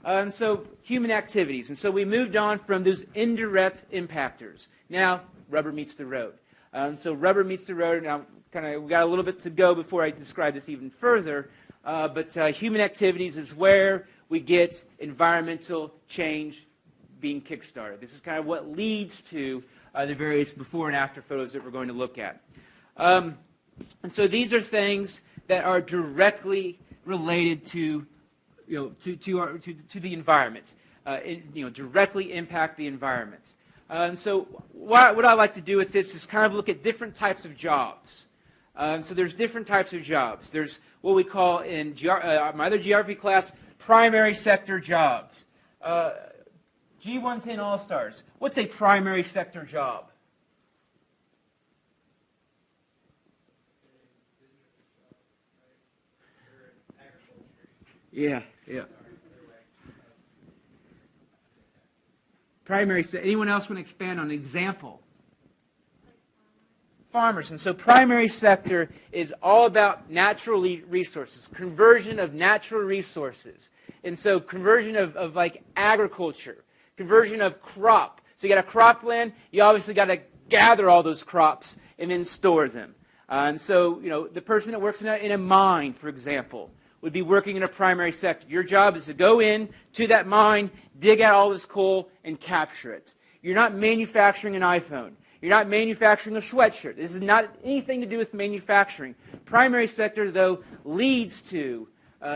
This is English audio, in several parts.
And so human activities. And so we moved on from those indirect impactors. Now, rubber meets the road. So rubber meets the road. Now, we got a little bit to go before I describe this even further. But human activities is where we get environmental change being kickstarted. This is kind of what leads to the various before and after photos that we're going to look at. And so these are things that are directly related to the environment, directly impact the environment. And so what I like to do with this is kind of look at different types of jobs. So there's different types of jobs. There's what we call in my other geography class, primary sector jobs. G110 All-Stars. What's a primary sector job? Yeah. Primary sector. Anyone else want to expand on an example? Farmers. And so primary sector is all about natural resources, conversion of natural resources. And so conversion of like agriculture, conversion of crop. So you got a cropland, you obviously got to gather all those crops and then store them. And so, the person that works in a mine, for example, would be working in a primary sector. Your job is to go in to that mine, dig out all this coal, and capture it. You're not manufacturing an iPhone. You're not manufacturing a sweatshirt. This is not anything to do with manufacturing. Primary sector, though, leads to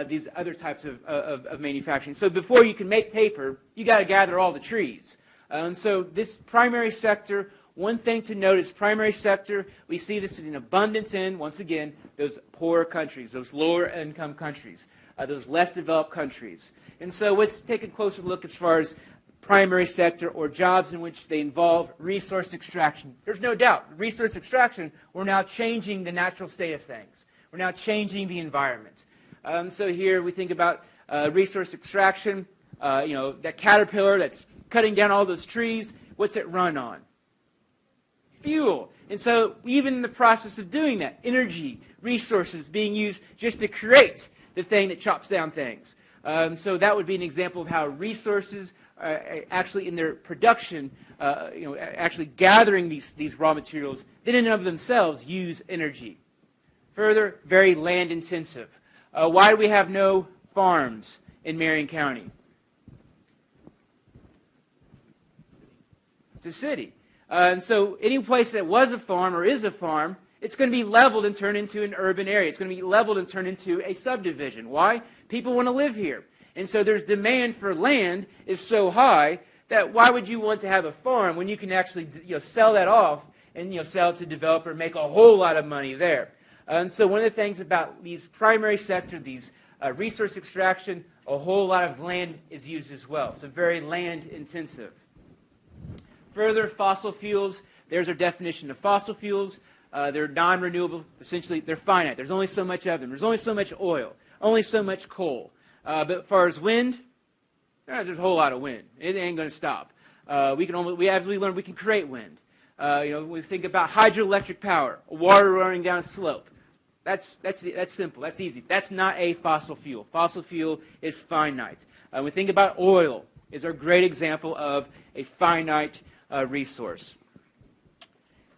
these other types of manufacturing. So before you can make paper, you got to gather all the trees. And so this primary sector, one thing to note is primary sector, we see this in abundance in, once again, those poorer countries, those lower income countries, those less developed countries. And so let's take a closer look as far as primary sector or jobs in which they involve resource extraction. There's no doubt, resource extraction, we're now changing the natural state of things. We're now changing the environment. So here we think about resource extraction, that caterpillar that's cutting down all those trees, what's it run on? Fuel. And so even in the process of doing that, energy, resources being used just to create the thing that chops down things. So that would be an example of how resources actually in their production, actually gathering these raw materials that in and of themselves use energy. Further, very land intensive. Why do we have no farms in Marion County? It's a city. And so any place that was a farm or is a farm, it's going to be leveled and turned into an urban area. It's going to be leveled and turned into a subdivision. Why? People want to live here. And so there's demand for land is so high that why would you want to have a farm when you can actually sell that off and sell it to a developer and make a whole lot of money there? And so one of the things about these primary sector, these resource extraction, a whole lot of land is used as well. So very land intensive. Further, fossil fuels, there's our definition of fossil fuels. They're non-renewable. Essentially, they're finite. There's only so much of them. There's only so much oil, only so much coal. But as far as wind, there's a whole lot of wind. It ain't going to stop. As we learned, we can create wind. We think about hydroelectric power, water running down a slope. That's simple. That's easy. That's not a fossil fuel. Fossil fuel is finite. We think about oil is our great example of a finite resource.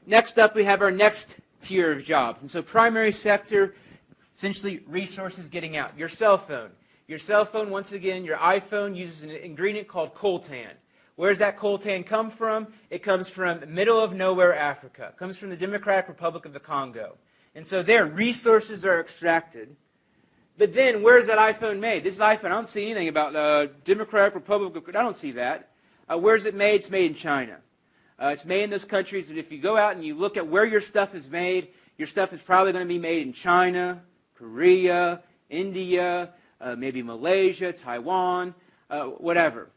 Next up, we have our next tier of jobs. And so primary sector, essentially resources getting out. Your cell phone. Your cell phone, once again, your iPhone uses an ingredient called coltan. Where does that coltan come from? It comes from middle of nowhere Africa. It comes from the Democratic Republic of the Congo. And so there, resources are extracted. But then, where is that iPhone made? This iPhone, I don't see anything about Democratic Republic of, I don't see that. Where is it made? It's made in China. It's made in those countries that if you go out and you look at where your stuff is made, your stuff is probably going to be made in China, Korea, India, maybe Malaysia, Taiwan, whatever.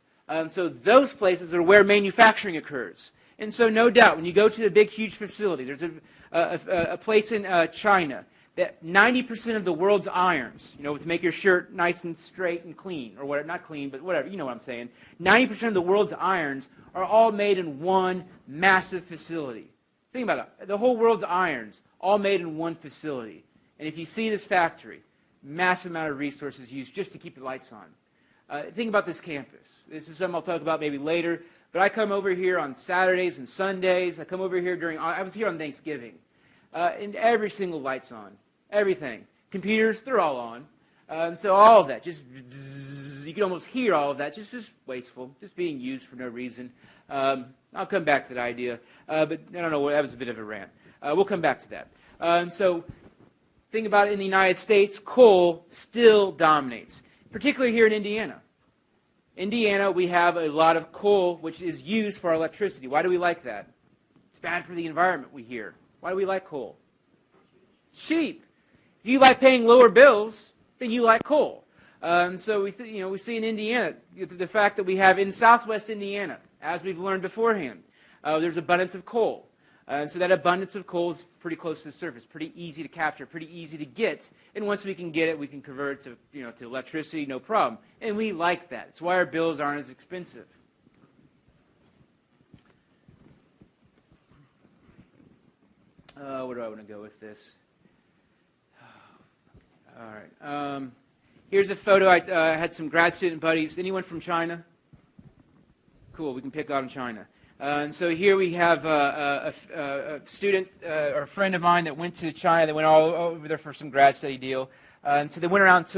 So those places are where manufacturing occurs. And so no doubt, when you go to a big, huge facility, there's a place in China that 90% of the world's irons, to make your shirt nice and straight and clean, or whatever, not clean, but whatever, you know what I'm saying. 90% of the world's irons are all made in one massive facility. Think about it. The whole world's irons, all made in one facility. And if you see this factory, massive amount of resources used just to keep the lights on. Think about this campus. This is something I'll talk about maybe later. But I come over here on Saturdays and Sundays. I come over here I was here on Thanksgiving. And every single light's on. Everything. Computers, they're all on. And so all of that, just bzzz, you can almost hear all of that, just wasteful, just being used for no reason. I'll come back to that idea, but I don't know, that was a bit of a rant. We'll come back to that. And so think about it, in the United States, coal still dominates, particularly here in Indiana. Indiana, we have a lot of coal, which is used for our electricity. Why do we like that? It's bad for the environment, we hear. Why do we like coal? Cheap. If you like paying lower bills, then you like coal. So we see in Indiana the fact that we have in southwest Indiana, as we've learned beforehand, there's abundance of coal. So that abundance of coal is pretty close to the surface, pretty easy to capture, pretty easy to get. And once we can get it, we can convert it to electricity, no problem. And we like that. It's why our bills aren't as expensive. Where do I want to go with this? All right. Here's a photo. I had some grad student buddies. Anyone from China? Cool. We can pick on China. And so here we have a student or a friend of mine that went to China. They went all over there for some grad study deal. And so they went around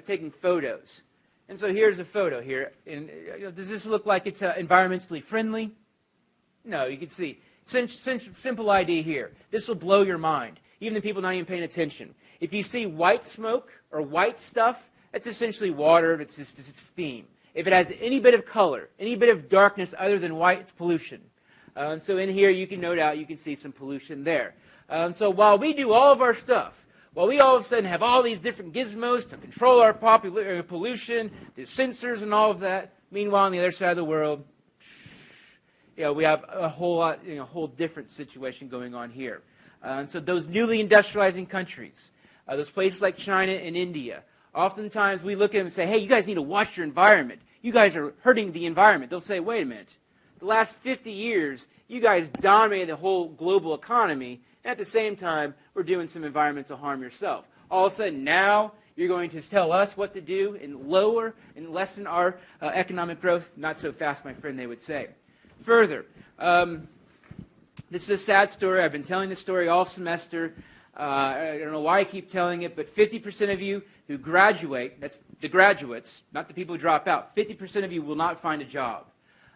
taking photos. And so here's a photo here. And does this look like it's environmentally friendly? No, you can see. Simple idea here. This will blow your mind, even the people not even paying attention. If you see white smoke or white stuff, that's essentially water. It's steam. If it has any bit of color, any bit of darkness other than white, it's pollution. And so in here, you can no doubt, you can see some pollution there. So while we do all of our stuff, while we all of a sudden have all these different gizmos to control our pollution, the sensors and all of that, meanwhile on the other side of the world, we have a whole different situation going on here. And so those newly industrializing countries, those places like China and India, oftentimes we look at them and say, hey, you guys need to watch your environment. You guys are hurting the environment. They'll say, wait a minute. The last 50 years, you guys dominated the whole global economy, and at the same time, we're doing some environmental harm yourself. All of a sudden, now you're going to tell us what to do and lower and lessen our economic growth? Not so fast, my friend, they would say. Further, this is a sad story. I've been telling this story all semester. I don't know why I keep telling it, but 50% of you who graduate, that's the graduates, not the people who drop out, 50% of you will not find a job.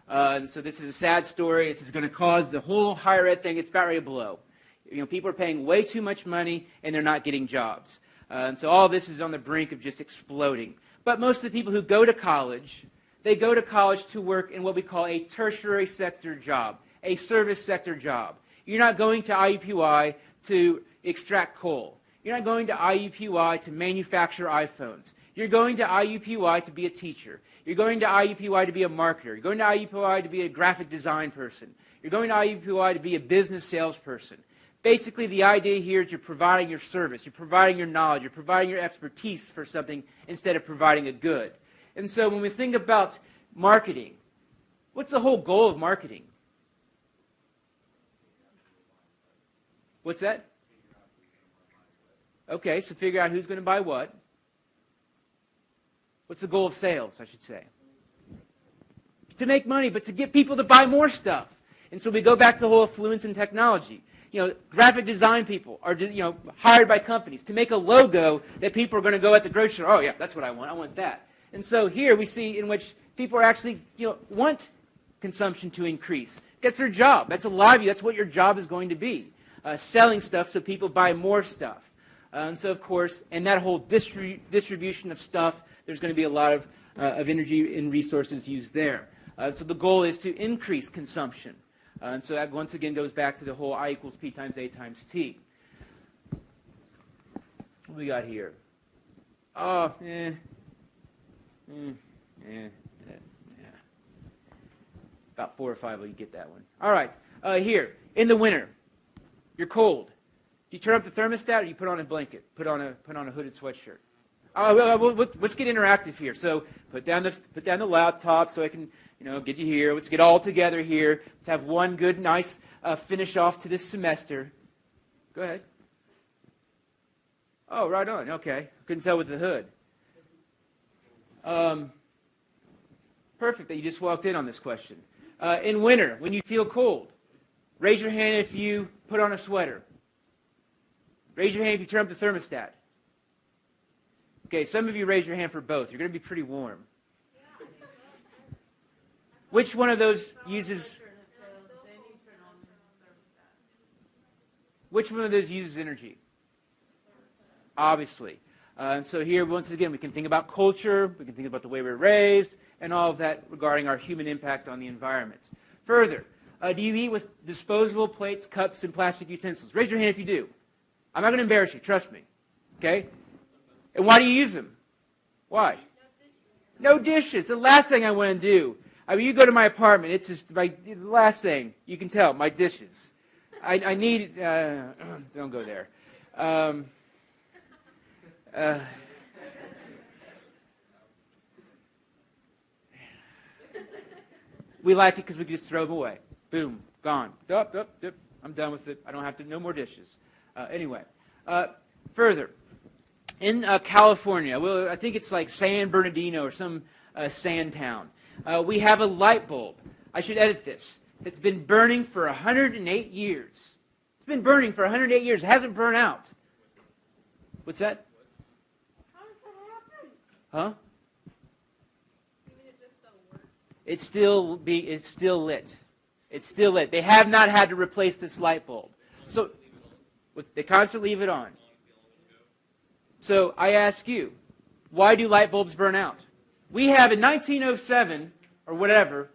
And so this is a sad story. This is going to cause the whole higher ed thing, it's about ready to blow. People are paying way too much money, and they're not getting jobs. And so all this is on the brink of just exploding. But most of the people who go to college, they go to college to work in what we call a tertiary sector job, a service sector job. You're not going to IUPUI to extract coal. You're not going to IUPUI to manufacture iPhones. You're going to IUPUI to be a teacher. You're going to IUPUI to be a marketer. You're going to IUPUI to be a graphic design person. You're going to IUPUI to be a business salesperson. Basically, the idea here is you're providing your service. You're providing your knowledge. You're providing your expertise for something instead of providing a good. And so when we think about marketing, what's the whole goal of marketing? What's that? Okay, so figure out who's going to buy what. What's the goal of sales, I should say? To make money, but to get people to buy more stuff. And so we go back to the whole affluence in technology. Graphic design people are hired by companies to make a logo that people are going to go at the grocery store. Oh, yeah, that's what I want. I want that. And so here we see in which people are actually want consumption to increase. That's their job. That's a livelihood. That's what your job is going to be. Selling stuff so people buy more stuff. And so, of course, in that whole distribution of stuff, there's going to be a lot of energy and resources used there. So the goal is to increase consumption. And so that once again goes back to the whole I equals P times A times T. What do we got here? Oh, About 4 or 5 of you get that one. All right, here, in the winter, you're cold. Do you turn up the thermostat or do you put on a blanket, put on a hooded sweatshirt? Let's get interactive here. So put down the laptop so I can get you here. Let's get all together here. Let's have one good, nice finish off to this semester. Go ahead. Oh, right on. Okay. Couldn't tell with the hood. perfect that you just walked in on this question. In winter, when you feel cold, raise your hand if you put on a sweater. Raise your hand if you turn up the thermostat. Okay, some of you raise your hand for both. You're going to be pretty warm. Which one of those uses... Which one of those uses energy? Obviously. And so here, once again, we can think about culture, we can think about the way we're raised, and all of that regarding our human impact on the environment. Further, do you eat with disposable plates, cups, and plastic utensils? Raise your hand if you do. I'm not going to embarrass you, trust me. Okay? And why do you use them? Why? No dishes. The last thing I want to do. I mean, you go to my apartment, it's just the last thing you can tell, my dishes. I need, don't go there. We like it because we can just throw them away. Boom, gone. I'm done with it. I don't have to, no more dishes. Anyway, further, in California, well, I think it's like San Bernardino or some sand town, we have a light bulb. I should edit this. It's been burning for 108 years. It's been burning for 108 years. It hasn't burned out. What's that? How does that happen? Huh? You mean it just still works? It's still lit. It's still lit. They have not had to replace this light bulb. So they constantly leave it on. So I ask you, why do light bulbs burn out? We have in 1907 or whatever,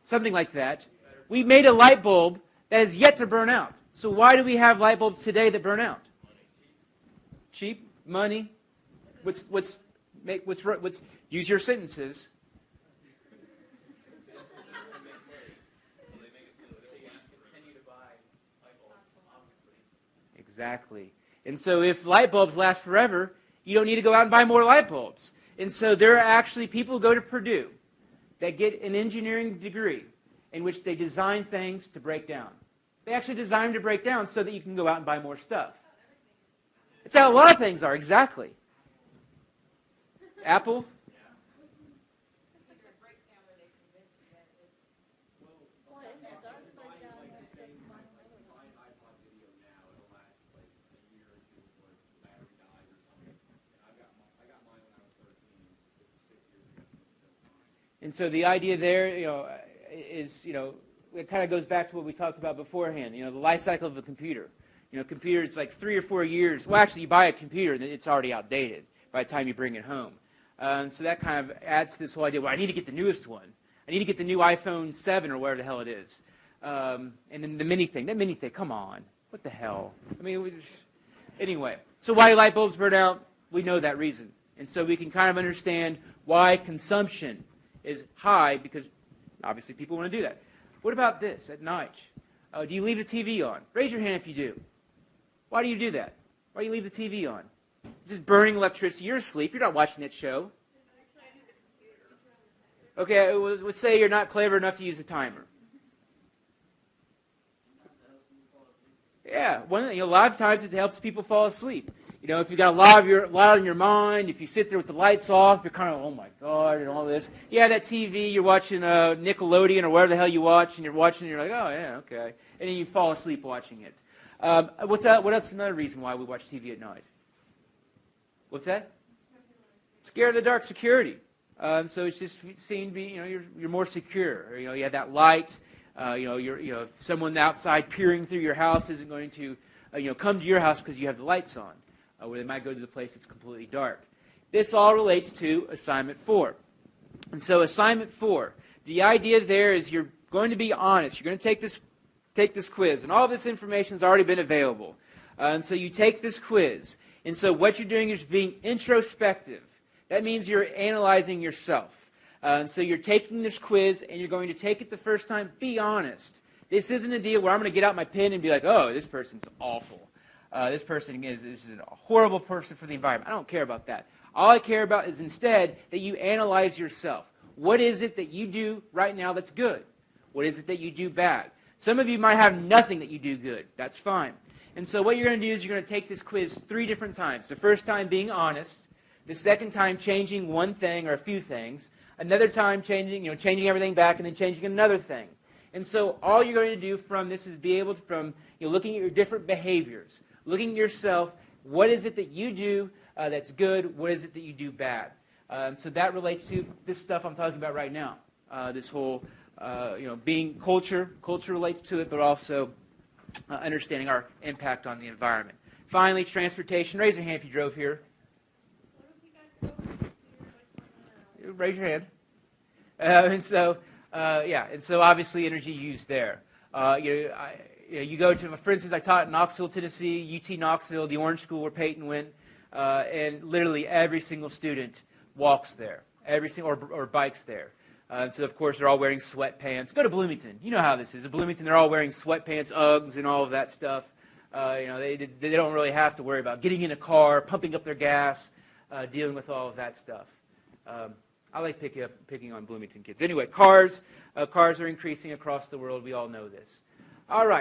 something like that, we made a light bulb that is yet to burn out. So why do we have light bulbs today that burn out? Cheap? Money? Use your sentences. Exactly. And so if light bulbs last forever, you don't need to go out and buy more light bulbs. And so there are actually people who go to Purdue that get an engineering degree in which they design things to break down. They actually design them to break down so that you can go out and buy more stuff. That's how a lot of things are, exactly. Apple? And so the idea there, is, it kind of goes back to what we talked about beforehand. The life cycle of a computer. Computers like 3 or 4 years. Well, actually, you buy a computer and it's already outdated by the time you bring it home. And so that kind of adds to this whole idea. Well, I need to get the newest one. I need to get the new iPhone 7 or whatever the hell it is. And then the mini thing. That mini thing. Come on. What the hell? I mean, anyway. So why do light bulbs burn out? We know that reason. And so we can kind of understand why consumption is high, because obviously people want to do that. What about this at night? Do you leave the TV on? Raise your hand if you do. Why do you do that? Why do you leave the TV on? Just burning electricity. You're asleep. You're not watching that show. Okay, let's say you're not clever enough to use a timer. Yeah, a lot of times it helps people fall asleep. If you've got a lot on your mind, if you sit there with the lights off, you're kind of, oh my God, and all this. Yeah, that TV, you're watching Nickelodeon or whatever the hell you watch, and you're watching, and you're like, oh yeah, okay. And then you fall asleep watching it. What's that? What else is another reason why we watch TV at night? What's that? Scared of the dark, security. So it's just seen to be, you're more secure. You have that light. If someone outside peering through your house isn't going to, come to your house because you have the lights on. Where they might go to the place that's completely dark. This all relates to Assignment 4. And so Assignment 4, the idea there is you're going to be honest. You're going to take this quiz, and all this information has already been available. And so you take this quiz. And so what you're doing is being introspective. That means you're analyzing yourself. And so you're taking this quiz, and you're going to take it the first time. Be honest. This isn't a deal where I'm going to get out my pen and be like, oh, this person's awful. This person is a horrible person for the environment. I don't care about that. All I care about is instead that you analyze yourself. What is it that you do right now that's good? What is it that you do bad? Some of you might have nothing that you do good. That's fine. And so what you're going to do is you're going to take this quiz 3 different times. The first time being honest. The second time changing one thing or a few things. another time changing everything back and then changing another thing. And so all you're going to do from this is be able to, from looking at your different behaviors, looking at yourself, what is it that you do that's good, what is it that you do bad. So that relates to this stuff I'm talking about right now. This whole, being culture. Culture relates to it, but also understanding our impact on the environment. Finally, transportation. Raise your hand if you drove here. Raise your hand. And so obviously energy used there. You go to, for instance, I taught in Knoxville, Tennessee, UT Knoxville, the Orange School where Peyton went, and literally every single student walks there, or bikes there. And so, of course, they're all wearing sweatpants. Go to Bloomington. You know how this is. At Bloomington, they're all wearing sweatpants, Uggs, and all of that stuff. They don't really have to worry about getting in a car, pumping up their gas, dealing with all of that stuff. I like picking on Bloomington kids. Anyway, cars are increasing across the world. We all know this. All right.